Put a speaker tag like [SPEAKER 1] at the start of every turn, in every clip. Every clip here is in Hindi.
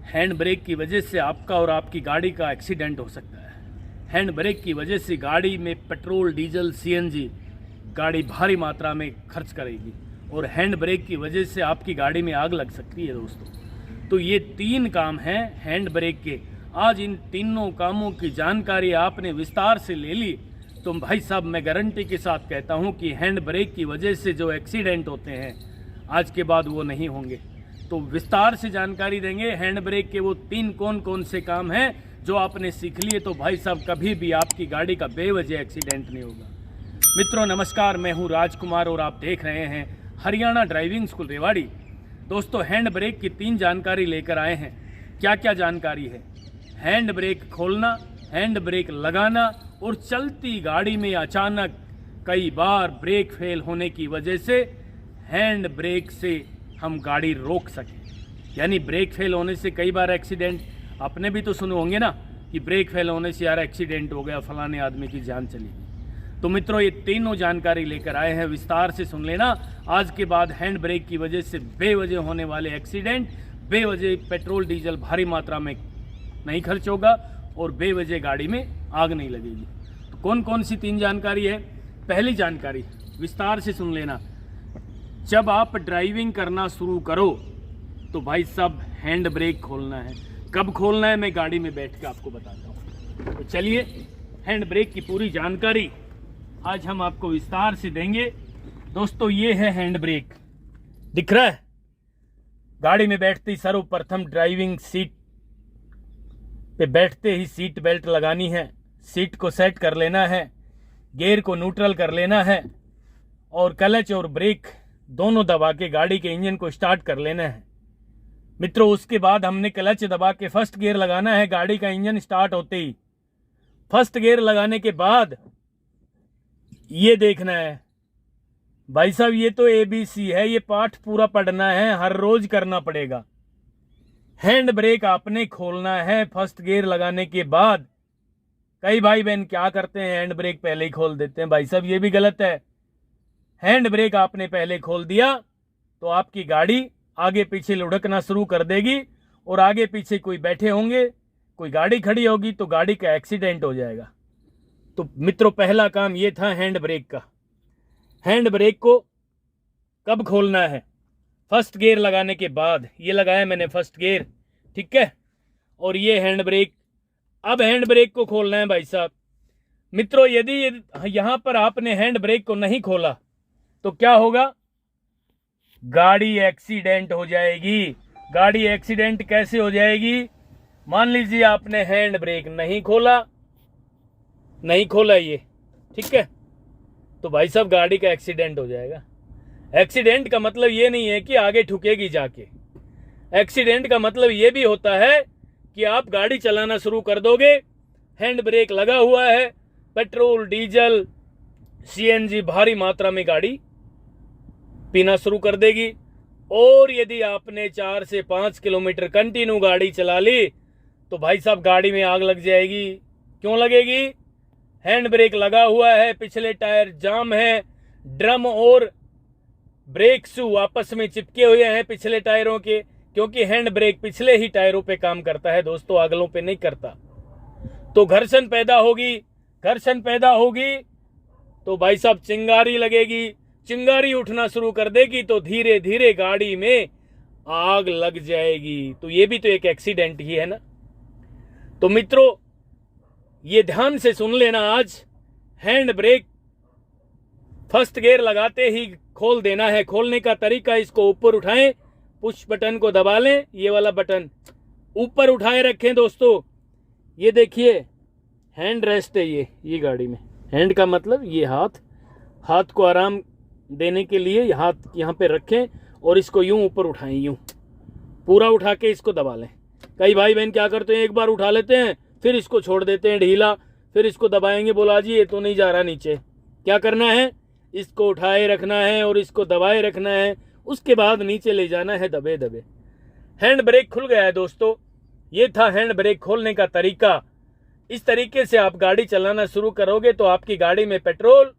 [SPEAKER 1] हैंड ब्रेक की वजह से आपका और आपकी गाड़ी का एक्सीडेंट हो सकता है। हैंड ब्रेक की वजह से गाड़ी में पेट्रोल, डीजल, सीएनजी गाड़ी भारी मात्रा में खर्च करेगी और हैंड ब्रेक की वजह से आपकी गाड़ी में आग लग सकती है दोस्तों। तो ये 3 काम हैं हैंड ब्रेक के। आज इन तीनों कामों की जानकारी आपने विस्तार से ले ली तो भाई साहब मैं गारंटी के साथ कहता हूँ कि हैंड ब्रेक की वजह से जो एक्सीडेंट होते हैं आज के बाद वो नहीं होंगे। तो विस्तार से जानकारी देंगे हैंड ब्रेक के वो 3 कौन कौन से काम हैं जो आपने सीख लिए तो भाई साहब कभी भी आपकी गाड़ी का बेवजह एक्सीडेंट नहीं होगा। मित्रों नमस्कार, मैं हूं राजकुमार और आप देख रहे हैं हरियाणा ड्राइविंग स्कूल रेवाड़ी। दोस्तों हैंड ब्रेक की 3 जानकारी लेकर आए हैं। क्या क्या जानकारी है? हैंड ब्रेक खोलना, हैंड ब्रेक लगाना और चलती गाड़ी में अचानक कई बार ब्रेक फेल होने की वजह से हैंड ब्रेक से हम गाड़ी रोक सकें। यानी ब्रेक फेल होने से कई बार एक्सीडेंट आपने भी तो सुने होंगे ना कि ब्रेक फेल होने से यार एक्सीडेंट हो गया, फलाने आदमी की जान चली गई। तो मित्रों ये तीनों जानकारी लेकर आए हैं, विस्तार से सुन लेना। आज के बाद हैंड ब्रेक की वजह से बेवजह होने वाले एक्सीडेंट, बेवजह पेट्रोल डीजल भारी मात्रा में नहीं खर्च होगा और बेवजह गाड़ी में आग नहीं लगेगी। तो कौन कौन सी 3 जानकारी है? पहली जानकारी विस्तार से सुन लेना। जब आप ड्राइविंग करना शुरू करो तो भाई साहब हैंड ब्रेक खोलना है। कब खोलना है मैं गाड़ी में बैठ के आपको बताता हूँ। तो चलिए हैंड ब्रेक की पूरी जानकारी आज हम आपको विस्तार से देंगे। दोस्तों ये है हैंड ब्रेक, दिख रहा है? गाड़ी में बैठते ही सर्वप्रथम ड्राइविंग सीट पे बैठते ही सीट बेल्ट लगानी है, सीट को सेट कर लेना है, गियर को न्यूट्रल कर लेना है और क्लच और ब्रेक दोनों दबा के गाड़ी के इंजन को स्टार्ट कर लेना है। मित्रों उसके बाद हमने क्लच दबा के फर्स्ट गियर लगाना है। गाड़ी का इंजन स्टार्ट होते ही फर्स्ट गियर लगाने के बाद ये देखना है भाई साहब, ये तो ABC है, ये पाठ पूरा पढ़ना है, हर रोज करना पड़ेगा। हैंड ब्रेक आपने खोलना है फर्स्ट गियर लगाने के बाद। कई भाई बहन क्या करते हैं, हैंड ब्रेक पहले ही खोल देते हैं। भाई साहब ये भी गलत है। हैंड ब्रेक आपने पहले खोल दिया तो आपकी गाड़ी आगे पीछे लुढ़कना शुरू कर देगी और आगे पीछे कोई बैठे होंगे, कोई गाड़ी खड़ी होगी तो गाड़ी का एक्सीडेंट हो जाएगा। तो मित्रों पहला काम ये था हैंड ब्रेक का। हैंड ब्रेक को कब खोलना है? फर्स्ट गियर लगाने के बाद। ये लगाया मैंने फर्स्ट गियर, ठीक है, और ये हैंड ब्रेक। अब हैंड ब्रेक को खोलना है भाई साहब। मित्रों यदि यहां पर आपने हैंड ब्रेक को नहीं खोला तो क्या होगा? गाड़ी एक्सीडेंट हो जाएगी। गाड़ी एक्सीडेंट कैसे हो जाएगी? मान लीजिए आपने हैंड ब्रेक नहीं खोला ये, ठीक है, तो भाई साहब गाड़ी का एक्सीडेंट हो जाएगा। एक्सीडेंट का मतलब ये नहीं है कि आगे ठुकेगी जाके। एक्सीडेंट का मतलब ये भी होता है कि आप गाड़ी चलाना शुरू कर दोगे, हैंड ब्रेक लगा हुआ है, पेट्रोल, डीजल, सीएनजी भारी मात्रा में गाड़ी पीना शुरू कर देगी और यदि आपने 4 से 5 किलोमीटर कंटिन्यू गाड़ी चला ली तो भाई साहब गाड़ी में आग लग जाएगी। क्यों लगेगी? हैंड ब्रेक लगा हुआ है, पिछले टायर जाम है, ड्रम और ब्रेक शू आपस में चिपके हुए हैं पिछले टायरों के, क्योंकि हैंड ब्रेक पिछले ही टायरों पे काम करता है दोस्तों, अगलों पे नहीं करता। तो घर्षण पैदा होगी तो भाई साहब चिंगारी लगेगी, चिंगारी उठना शुरू कर देगी तो धीरे धीरे गाड़ी में आग लग जाएगी। तो ये भी तो एक एक्सीडेंट ही है ना। तो मित्रों ये ध्यान से सुन लेना, आज हैंड ब्रेक फर्स्ट गियर लगाते ही खोल देना है। खोलने का तरीका, इसको ऊपर उठाएं, पुश बटन को दबा लें, ये वाला बटन ऊपर उठाए रखें दोस्तों। ये देखिए हैंड रेस्ट है ये गाड़ी में। हैंड का मतलब ये हाथ को आराम देने के लिए हाथ यहाँ पे रखें और इसको यूं ऊपर उठाएं, यूं पूरा उठा के इसको दबा लें। कई भाई बहन क्या करते हैं, एक बार उठा लेते हैं फिर इसको छोड़ देते हैं ढीला, फिर इसको दबाएंगे, बोला जी ये तो नहीं जा रहा नीचे। क्या करना है? इसको उठाए रखना है और इसको दबाए रखना है, उसके बाद नीचे ले जाना है दबे दबे। हैंड ब्रेक खुल गया है दोस्तों। ये था हैंड ब्रेक खोलने का तरीका। इस तरीके से आप गाड़ी चलाना शुरू करोगे तो आपकी गाड़ी में पेट्रोल,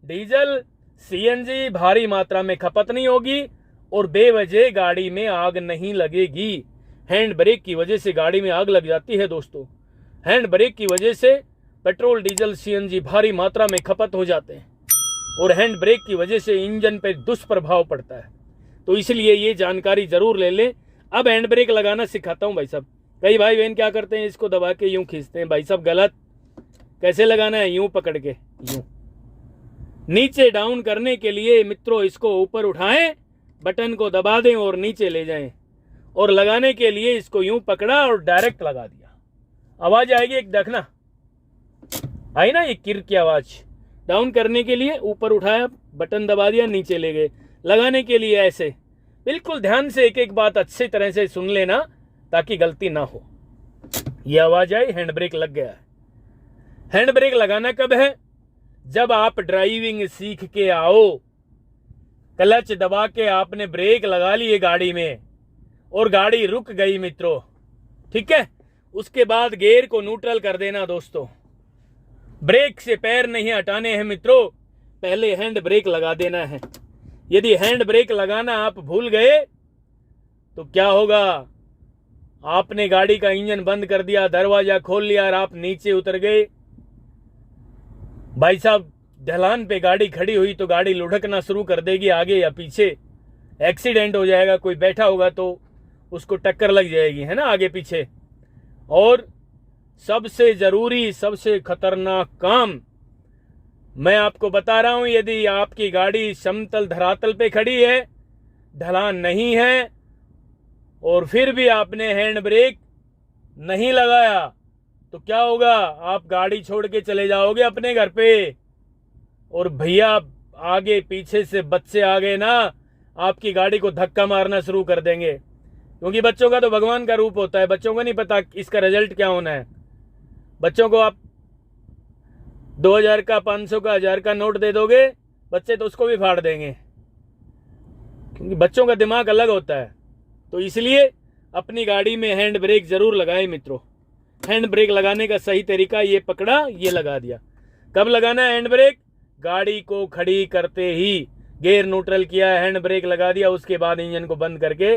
[SPEAKER 1] डीजल, सीएनजी भारी मात्रा में खपत नहीं होगी और बेवजह गाड़ी में आग नहीं लगेगी। हैंड ब्रेक की वजह से गाड़ी में आग लग जाती है दोस्तों। हैंड ब्रेक की वजह से पेट्रोल डीजल सीएनजी भारी मात्रा में खपत हो जाते हैं और हैंड ब्रेक की वजह से इंजन पर दुष्प्रभाव पड़ता है। तो इसलिए ये जानकारी जरूर ले लें। अब हैंड ब्रेक लगाना सिखाता हूँ भाई साहब। कई भाई बहन क्या करते हैं, इसको दबा के यूं खींचते हैं। भाई साहब गलत। कैसे लगाना है, यूं पकड़ के, यूं नीचे डाउन करने के लिए मित्रों इसको ऊपर उठाएं, बटन को दबा दें और नीचे ले जाएं, और लगाने के लिए इसको यूं पकड़ा और डायरेक्ट लगा दिया। आवाज आएगी एक, देखना आई ना, ये किर की आवाज। डाउन करने के लिए ऊपर उठाया, बटन दबा दिया, नीचे ले गए। लगाने के लिए ऐसे। बिल्कुल ध्यान से एक एक बात अच्छी तरह से सुन लेना ताकि गलती ना हो। ये आवाज आई, हैंड ब्रेक लग गया है। हैंड ब्रेक लगाना कब है, जब आप ड्राइविंग सीख के आओ, क्लच दबा के आपने ब्रेक लगा लिए गाड़ी में और गाड़ी रुक गई मित्रों, ठीक है, उसके बाद गियर को न्यूट्रल कर देना दोस्तों। ब्रेक से पैर नहीं हटाने हैं मित्रों, पहले हैंड ब्रेक लगा देना है। यदि हैंड ब्रेक लगाना आप भूल गए तो क्या होगा, आपने गाड़ी का इंजन बंद कर दिया, दरवाजा खोल लिया और आप नीचे उतर गए। भाई साहब ढलान पे गाड़ी खड़ी हुई तो गाड़ी लुढ़कना शुरू कर देगी आगे या पीछे, एक्सीडेंट हो जाएगा। कोई बैठा होगा तो उसको टक्कर लग जाएगी, है ना, आगे पीछे। और सबसे जरूरी, सबसे खतरनाक काम मैं आपको बता रहा हूं, यदि आपकी गाड़ी समतल धरातल पे खड़ी है, ढलान नहीं है, और फिर भी आपने हैंड ब्रेक नहीं लगाया तो क्या होगा, आप गाड़ी छोड़ के चले जाओगे अपने घर पे, और भैया आगे पीछे से बच्चे आ गए ना, आपकी गाड़ी को धक्का मारना शुरू कर देंगे। क्योंकि बच्चों का तो भगवान का रूप होता है, बच्चों को नहीं पता इसका रिजल्ट क्या होना है। बच्चों को आप 2000 का, 500 का, 1000 का नोट दे दोगे, बच्चे तो उसको भी फाड़ देंगे, क्योंकि बच्चों का दिमाग अलग होता है। तो इसलिए अपनी गाड़ी में हैंड ब्रेक जरूर लगाएं मित्रों। हैंड ब्रेक लगाने का सही तरीका, ये पकड़ा, ये लगा दिया। कब लगाना है हैंड ब्रेक, गाड़ी को खड़ी करते ही गियर न्यूट्रल किया, हैंड ब्रेक लगा दिया, उसके बाद इंजन को बंद करके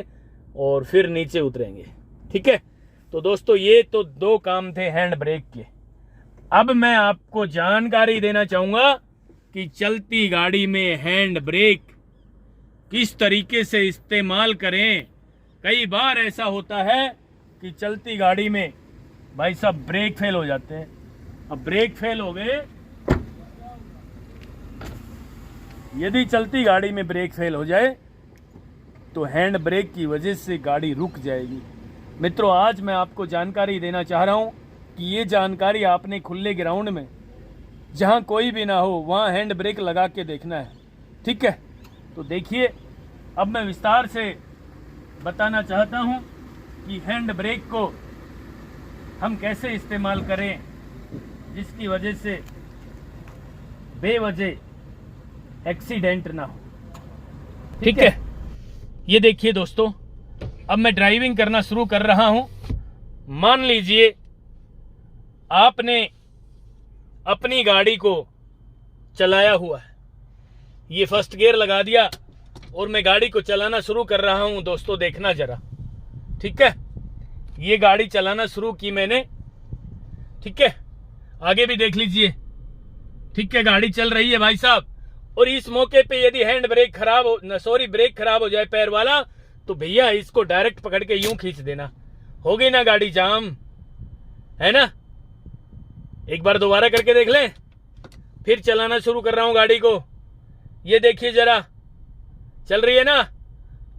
[SPEAKER 1] और फिर नीचे उतरेंगे, ठीक है। तो दोस्तों ये तो 2 काम थे हैंड ब्रेक के। अब मैं आपको जानकारी देना चाहूंगा कि चलती गाड़ी में हैंड ब्रेक किस तरीके से इस्तेमाल करें। कई बार ऐसा होता है कि चलती गाड़ी में भाई साहब ब्रेक फेल हो जाते हैं। अब ब्रेक फेल हो गए, यदि चलती गाड़ी में ब्रेक फेल हो जाए तो हैंड ब्रेक की वजह से गाड़ी रुक जाएगी। मित्रों आज मैं आपको जानकारी देना चाह रहा हूं कि ये जानकारी आपने खुले ग्राउंड में, जहां कोई भी ना हो, वहां हैंड ब्रेक लगा के देखना है, ठीक है। तो देखिए अब मैं विस्तार से बताना चाहता हूं कि हैंड ब्रेक को हम कैसे इस्तेमाल करें जिसकी वजह से बेवजह एक्सीडेंट ना हो, ठीक है। ये देखिए दोस्तों, अब मैं ड्राइविंग करना शुरू कर रहा हूं। मान लीजिए आपने अपनी गाड़ी को चलाया हुआ है, ये फर्स्ट गियर लगा दिया और मैं गाड़ी को चलाना शुरू कर रहा हूं। दोस्तों देखना जरा, ठीक है, ये गाड़ी चलाना शुरू की मैंने, ठीक है, आगे भी देख लीजिए, ठीक है, गाड़ी चल रही है भाई साहब। और इस मौके पे यदि हैंड ब्रेक खराब हो, ब्रेक खराब हो जाए पैर वाला, तो भैया इसको डायरेक्ट पकड़ के यूं खींच देना, हो गई ना गाड़ी जाम, है ना। एक बार दोबारा करके देख लें, फिर चलाना शुरू कर रहा हूं गाड़ी को, ये देखिए जरा, चल रही है ना।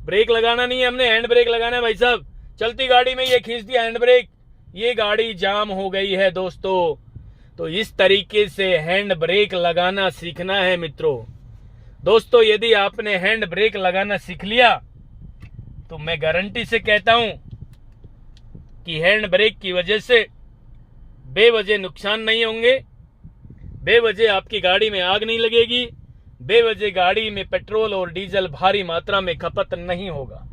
[SPEAKER 1] ब्रेक लगाना नहीं है हमने, हैंड ब्रेक लगाना है भाई साहब। चलती गाड़ी में ये खींच दिया हैंड ब्रेक, ये गाड़ी जाम हो गई है दोस्तों। तो इस तरीके से हैंड ब्रेक लगाना सीखना है मित्रों। दोस्तों यदि आपने हैंड ब्रेक लगाना सीख लिया तो मैं गारंटी से कहता हूं कि हैंड ब्रेक की वजह से बेवजह नुकसान नहीं होंगे, बेवजह आपकी गाड़ी में आग नहीं लगेगी, बेवजह गाड़ी में पेट्रोल और डीजल भारी मात्रा में खपत नहीं होगा।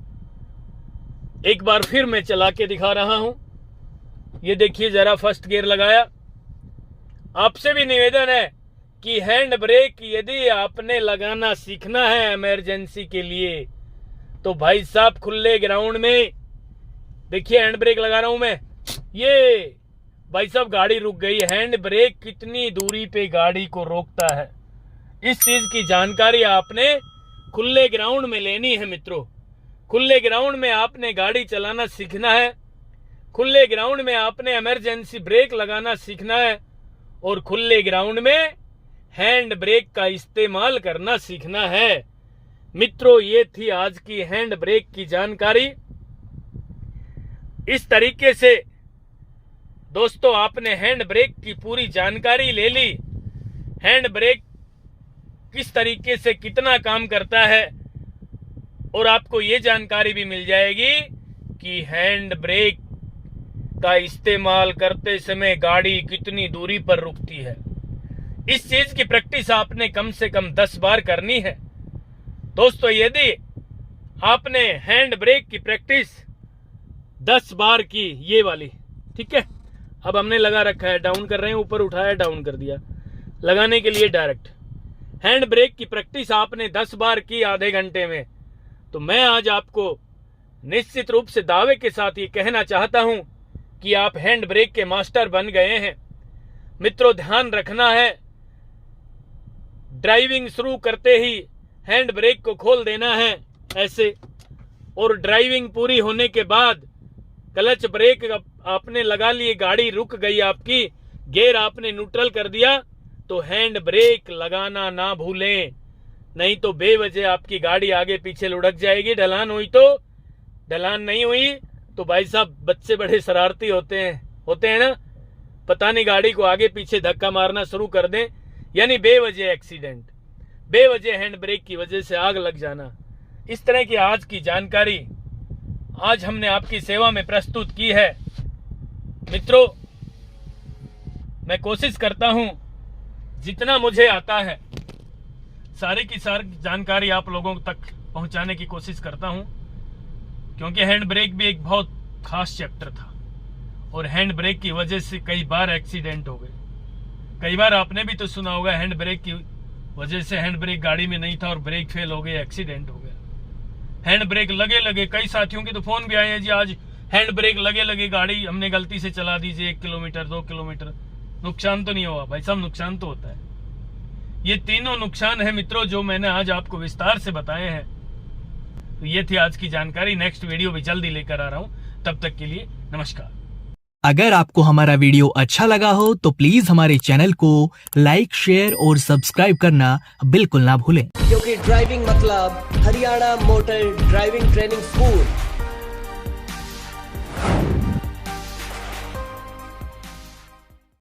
[SPEAKER 1] एक बार फिर मैं चला के दिखा रहा हूं, ये देखिए जरा, फर्स्ट गियर लगाया। आपसे भी निवेदन है कि हैंड ब्रेक यदि आपने लगाना सीखना है इमरजेंसी के लिए, तो भाई साहब खुले ग्राउंड में देखिए हैंड ब्रेक लगा रहा हूं मैं, ये भाई साहब गाड़ी रुक गई। हैंड ब्रेक कितनी दूरी पे गाड़ी को रोकता है, इस चीज की जानकारी आपने खुले ग्राउंड में लेनी है मित्रों। खुले ग्राउंड में आपने गाड़ी चलाना सीखना है, खुले ग्राउंड में आपने इमरजेंसी ब्रेक लगाना सीखना है, और खुले ग्राउंड में हैंड ब्रेक का इस्तेमाल करना सीखना है। मित्रों, ये थी आज की हैंड ब्रेक की जानकारी। इस तरीके से दोस्तों आपने हैंड ब्रेक की पूरी जानकारी ले ली। हैंड ब्रेक किस तरीके से कितना काम करता है, और आपको ये जानकारी भी मिल जाएगी कि हैंड ब्रेक का इस्तेमाल करते समय गाड़ी कितनी दूरी पर रुकती है। इस चीज की प्रैक्टिस आपने कम से कम 10 बार करनी है दोस्तों। यदि आपने हैंड ब्रेक की प्रैक्टिस 10 बार की, ये वाली, ठीक है, अब हमने लगा रखा है, डाउन कर रहे हैं, ऊपर उठाया डाउन कर दिया, लगाने के लिए डायरेक्ट। हैंड ब्रेक की प्रैक्टिस आपने 10 बार की आधे घंटे में, तो मैं आज आपको निश्चित रूप से दावे के साथ ये कहना चाहता हूं कि आप हैंड ब्रेक के मास्टर बन गए हैं। मित्रों, ध्यान रखना है, ड्राइविंग शुरू करते ही हैंड ब्रेक को खोल देना है ऐसे, और ड्राइविंग पूरी होने के बाद क्लच ब्रेक आपने लगा लिए, गाड़ी रुक गई आपकी, गियर आपने न्यूट्रल कर दिया, तो हैंड ब्रेक लगाना ना भूलें, नहीं तो बेवजह आपकी गाड़ी आगे पीछे लुढ़क जाएगी। ढलान हुई तो, ढलान नहीं हुई तो भाई साहब बच्चे बड़े शरारती होते हैं ना, पता नहीं गाड़ी को आगे पीछे धक्का मारना शुरू कर दें, यानी बेवजह एक्सीडेंट, बेवजह हैंड ब्रेक की वजह से आग लग जाना। इस तरह की आज की जानकारी आज हमने आपकी सेवा में प्रस्तुत की है। मित्रों, मैं कोशिश करता हूं जितना मुझे आता है सारी की सारी जानकारी आप लोगों तक पहुंचाने की कोशिश करता हूं, क्योंकि हैंड ब्रेक भी एक बहुत खास चैप्टर था, और हैंड ब्रेक की वजह से कई बार एक्सीडेंट हो गए। कई बार आपने भी तो सुना होगा, हैंड ब्रेक की वजह से हैंड ब्रेक गाड़ी में नहीं था और ब्रेक फेल हो गए, एक्सीडेंट हो गया। हैंड ब्रेक लगे कई साथियों के तो फोन भी आए हैं, जी आज हैंड ब्रेक लगे गाड़ी हमने गलती से चला दीजिए 1 किलोमीटर 2 किलोमीटर, नुकसान तो नहीं हुआ। भाई साहब, नुकसान तो होता है। ये तीनों नुकसान है मित्रों जो मैंने आज आपको विस्तार से बताए हैं। तो ये थी आज की जानकारी। नेक्स्ट वीडियो भी जल्दी लेकर आ रहा हूं, तब तक के लिए नमस्कार।
[SPEAKER 2] अगर आपको हमारा वीडियो अच्छा लगा हो तो प्लीज हमारे चैनल को लाइक, शेयर और सब्सक्राइब करना बिल्कुल ना भूलें,
[SPEAKER 3] क्योंकि ड्राइविंग मतलब Haryana motor driving training school.